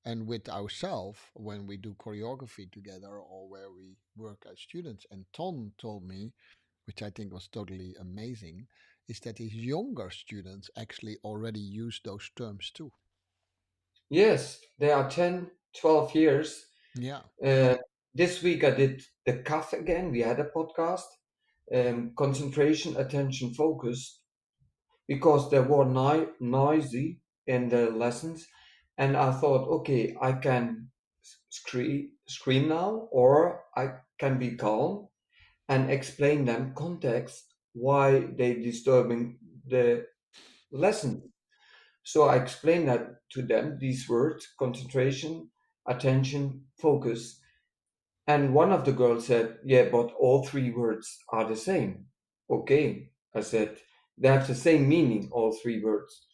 and with ourselves when we do choreography together or where we work as students. And Ton told me, which I think was totally amazing, is that his younger students actually already use those terms too. yes. They are 10, 12 years. Yeah. Uh, this week I did the CAF again. We had a podcast, concentration, attention, focus, because they were noisy in the lessons. And I thought, okay, I can scream now, or I can be calm and explain them context why they disturbing the lesson. So I explained that to them, these words, concentration, attention, focus. And one of the girls said, yeah, but all three words are the same. Okay, I said, they have the same meaning, all three words.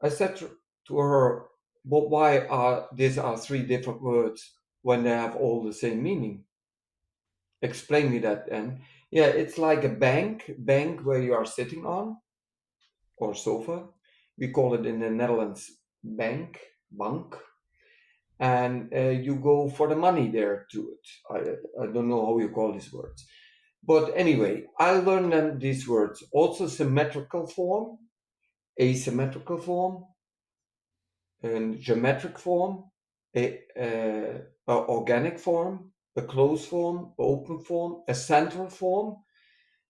I said to her, but why are these are three different words when they have all the same meaning? Explain me that. And yeah, it's like a bank where you are sitting on, or sofa. We call it in the Netherlands bank, and you go for the money there to it. I don't know how you call these words. But anyway, I learned them these words. Also symmetrical form, asymmetrical form, and geometric form, a organic form, a closed form, open form, a central form.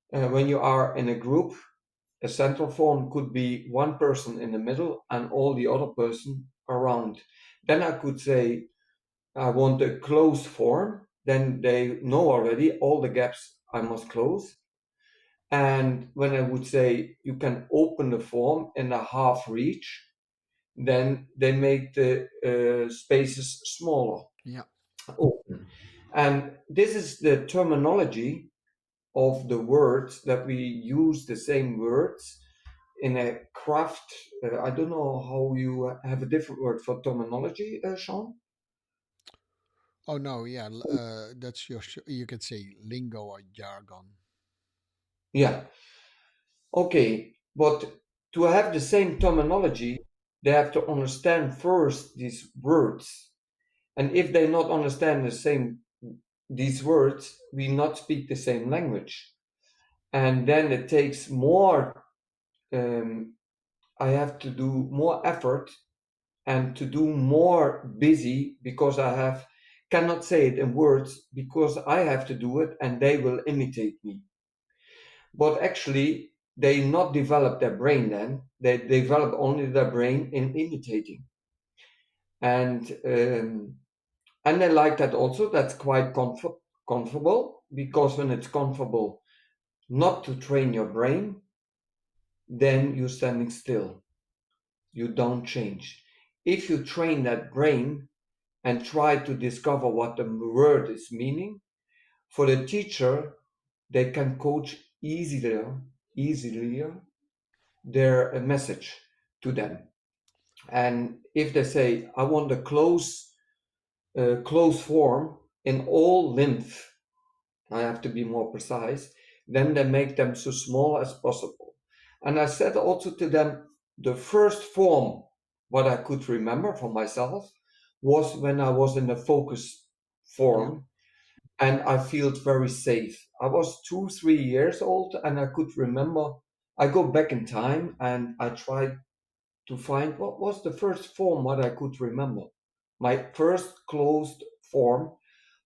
When you are in a group, a central form could be one person in the middle and all the other person around. Then I could say I want a closed form. Then they know already all the gaps I must close. And when I would say you can open the form in a half reach, then they make the spaces smaller, Yeah. open. And this is the terminology of the words that we use the same words in a craft. I don't know how you have a different word for terminology, Sean. Oh no, yeah, that's your. You could say lingo or jargon. Yeah, okay, but to have the same terminology, they have to understand first these words. And if they not understand the same these words, we not speak the same language. And then it takes more. Um, I have to do more effort and to do more busy because I have cannot say it in words because I have to do it and they will imitate me. But actually, they not develop their brain then. They develop only their brain in imitating. And I like that also. That's quite comfortable because when it's comfortable not to train your brain, then you're standing still. You don't change. If you train that brain, and try to discover what the word is meaning. For the teacher, they can coach easier their message to them. And if they say, I want a close form in all length, I have to be more precise, then they make them so small as possible. And I said also to them, the first form, what I could remember for myself, was when I was in the focus Yeah. form and I felt very safe. I was 3 years old and I could remember. I go back in time and I tried to find what was the first form what I could remember. My first closed form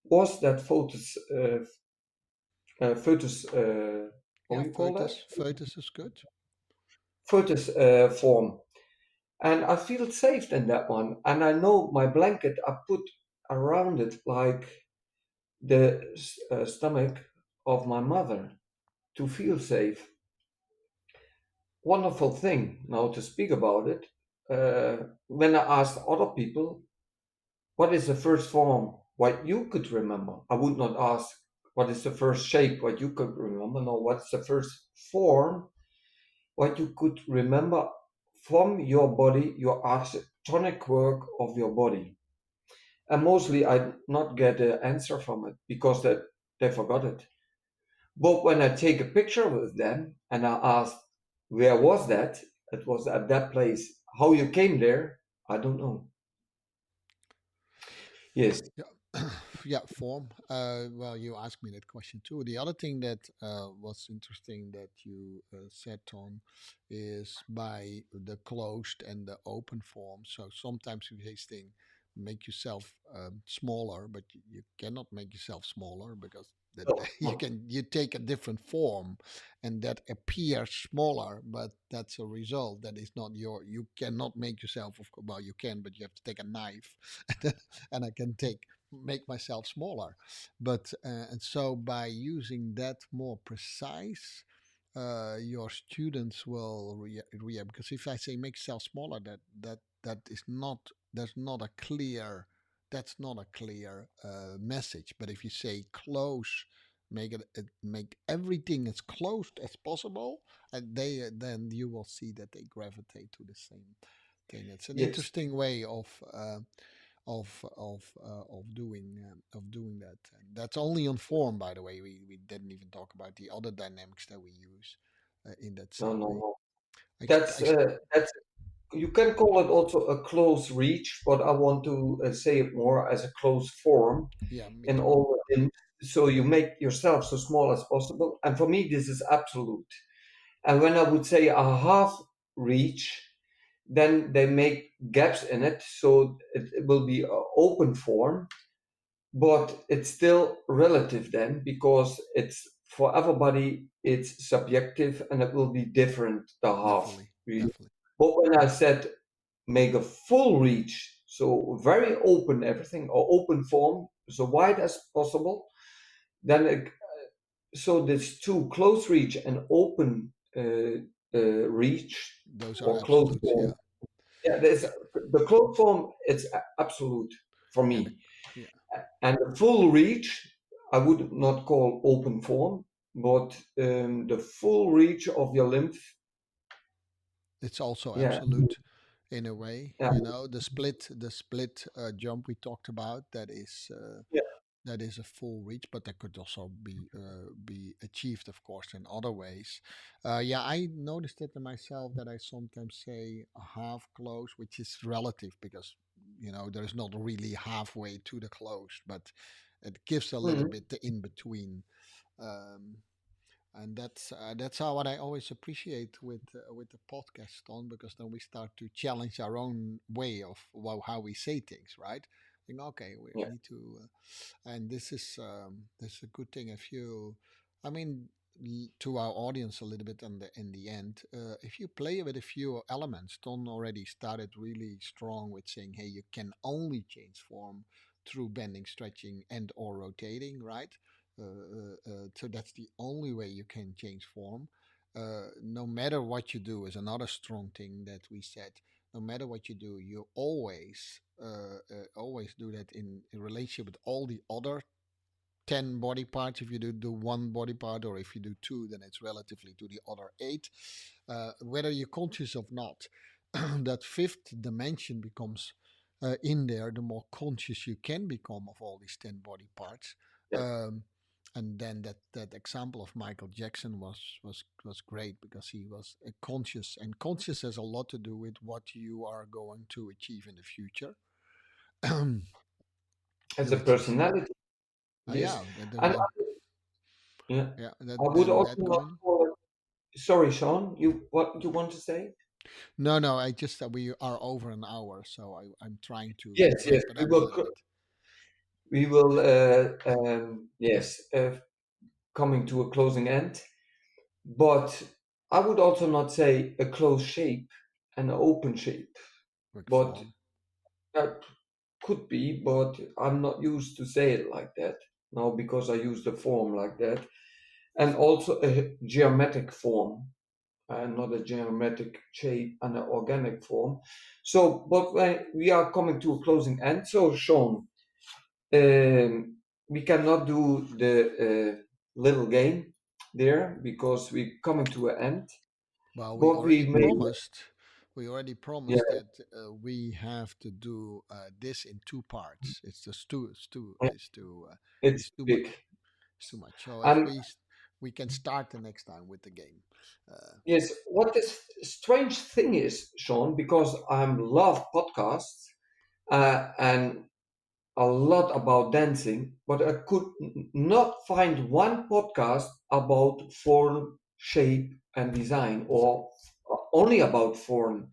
was that fetus, how Yeah. you call that? Foetus is good. Fetus form. And I feel safe in that one. And I know my blanket I put around it like the stomach of my mother to feel safe. Wonderful thing now to speak about it. When I asked other people, what is the first form what you could remember? I would not ask what is the first shape what you could remember. No, what's the first form what you could remember from your body, your architectonic work of your body. And mostly I not get an answer from it because they forgot it. But when I take a picture with them and I ask, where was that? It was at that place. How you came there? I don't know. Yes. Yeah, yeah, form. Well, you asked me that question too. The other thing that was interesting that you said, Tom, is by the closed and the open form. So sometimes you say thing, make yourself smaller, but you cannot make yourself smaller because that No, no. you take a different form, and that appears smaller, but that's a result. That is not your. You cannot make yourself. Of course, well, you can, but you have to take a knife, and I can take make myself smaller. But and so by using that more precise, your students will react. Because if I say make yourself smaller, that is not that's not a clear that's not a clear message. But if you say close, make everything as close as possible, and they then you will see that they gravitate to the same thing. It's an Yes. interesting way of doing that. And that's only on form, by the way. We didn't even talk about the other dynamics that we use in that No, same no, way. no. I, st- I, That's you can call it also a close reach, but I want to say it more as a close form yeah, me in too. all in, so you make yourself so small as possible. And for me, this is absolute. And when I would say a half reach, then they make gaps in it, so it will be an open form, but it's still relative then because it's for everybody it's subjective and it will be different the half Definitely, really. definitely. But when I said make a full reach, so very open everything or open form, so wide as possible, then so this two close reach and open reach Those are or close absolutes. form. Yeah, Yeah, there's yeah, the close form. It's absolute for yeah, me, yeah. and the full reach I would not call open form, but the full reach of your lymph. It's also Yeah, absolute in a way. yeah, The split jump we talked about. yeah. That is a full reach, but that could also be achieved, of course, in other ways. Yeah, I noticed it in myself that I sometimes say a half close, which is relative because there's not really halfway to the close, but it gives a little Mhm. bit the in between. Um, and that's how what I always appreciate with the podcast on, because then we start to challenge our own way of, well, how we say things, right? Think, okay, we Yeah. need to, and this is a good thing if you, I mean, to our audience a little bit in the end, if you play with a few elements. Ton already started really strong with saying, hey, you can only change form through bending, stretching, and or rotating, right? So that's the only way you can change form. No matter what you do is another strong thing that we said. no matter what you do, you always do that in relationship with all the other 10 body parts. If you do one body part, or if you do two, then it's relatively to the other eight. Whether you're conscious or not, that fifth dimension becomes in there, the more conscious you can become of all these 10 body parts. Yeah. Um, and then that example of Michael Jackson was great, because he was a conscious, and conscious has a lot to do with what you are going to achieve in the future. As a Which is personality, yes. yeah, And yeah, yeah, I would then also that not coin. call it. Sorry, Sean. You what you want to say? No, I just we are over an hour, so I'm trying to Yes, yes. wrap it up a little bit. We will. Yes, coming to a closing end. But I would also not say a closed shape and an open shape. Like But form. that could be. But I'm not used to say it like that now because I use the form like that, and also a geometric form, not a geometric shape and an organic form. So, but when we are coming to a closing end, so Sean, um, we cannot do the little game there because we're coming to an end. Well, But we may, we already yeah, promised that we have to do this in two parts. it's It's too much. big. It's too much. So if And we can start the next time with the game. yes, what this strange thing is, Sean, because I love podcasts and a lot about dancing, but I could not find one podcast about form, shape, and design, or only about form.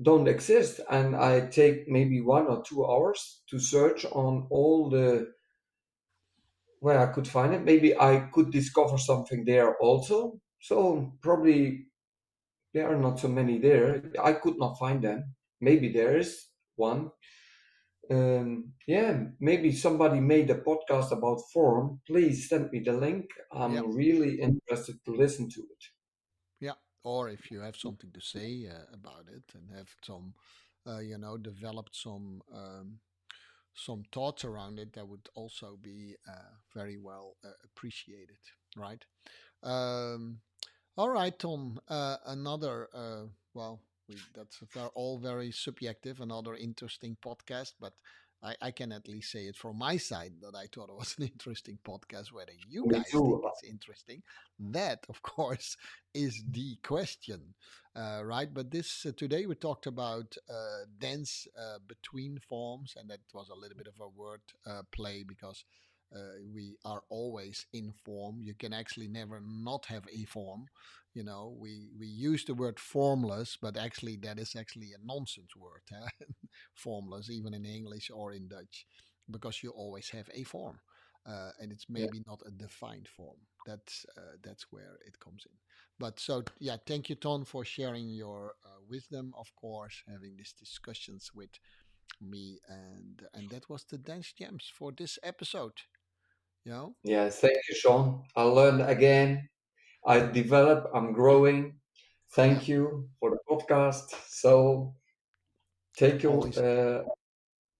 Don't exist. And I take maybe 1 or 2 hours to search on all the where I could find it. Maybe I could discover something there also. So probably there are not so many there. I could not find them. Maybe there is one. Yeah, maybe somebody made a podcast about form. Please send me the link. Yeah, I'm really interested to listen to it. yeah. Or if you have something to say about it, and have some, developed some thoughts around it, that would also be very well appreciated, right? Um, all right, Tom. Another, well, they're all very subjective. Another interesting podcast, but I can at least say it from my side that I thought it was an interesting podcast. Whether you Me guys think too. it's interesting, that of course is the question, right? But this today we talked about dance between forms, and that was a little bit of a word play, because we are always in form. You can actually never not have a form. We use the word formless, but actually that is actually a nonsense word. Formless, even in English or in Dutch, because you always have a form, and it's Yeah. maybe not a defined form. That's where it comes in. But so yeah, thank you, Ton, for sharing your wisdom. Of course, having these discussions with me, and that was the dance gems for this episode. You know, Yeah, thank you, Sean. I learned again. I develop. I'm growing. yeah, Thank you for the podcast. So take you. always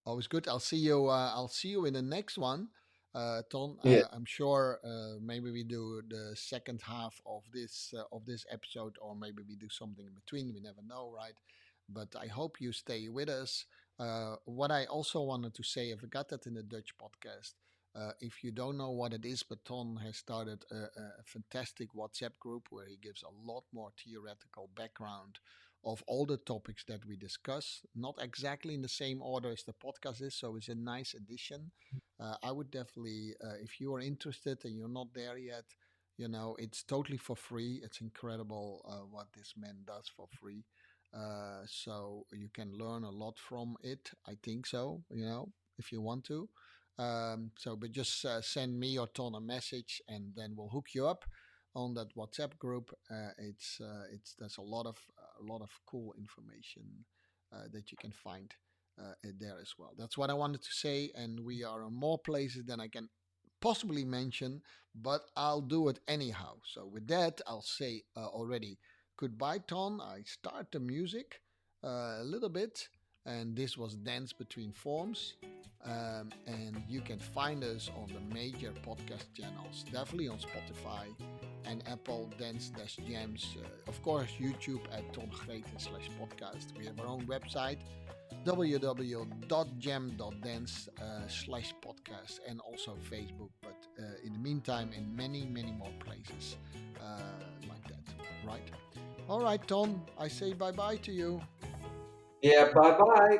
always good. I'll see you. I'll see you in the next one, Ton. Yeah. I'm sure. Maybe we do the second half of this episode, or maybe we do something in between. We never know, right? But I hope you stay with us. What I also wanted to say, I forgot that in the Dutch podcast. If you don't know what it is, but Ton has started a fantastic WhatsApp group where he gives a lot more theoretical background of all the topics that we discuss, not exactly in the same order as the podcast is. So it's a nice addition. I would definitely, if you are interested and you're not there yet, it's totally for free. It's incredible what this man does for free. So you can learn a lot from it. I think so, if you want to. But just send me or Ton a message, and then we'll hook you up on that WhatsApp group. It's there's a lot of cool information that you can find there as well. That's what I wanted to say, and we are in more places than I can possibly mention, but I'll do it anyhow. So with that, I'll say already goodbye, Ton. I start the music. a little bit. And this was Dance Between Forms. And you can find us on the major podcast channels, definitely on Spotify and Apple Dance Dash Jams. Of course, YouTube at Ton Greten /podcast. We have our own website, www.jam.dance/podcast, and also Facebook. But in the meantime, in many, many more places like that. Right? All right, Ton, I say bye bye to you. Yeah, bye bye.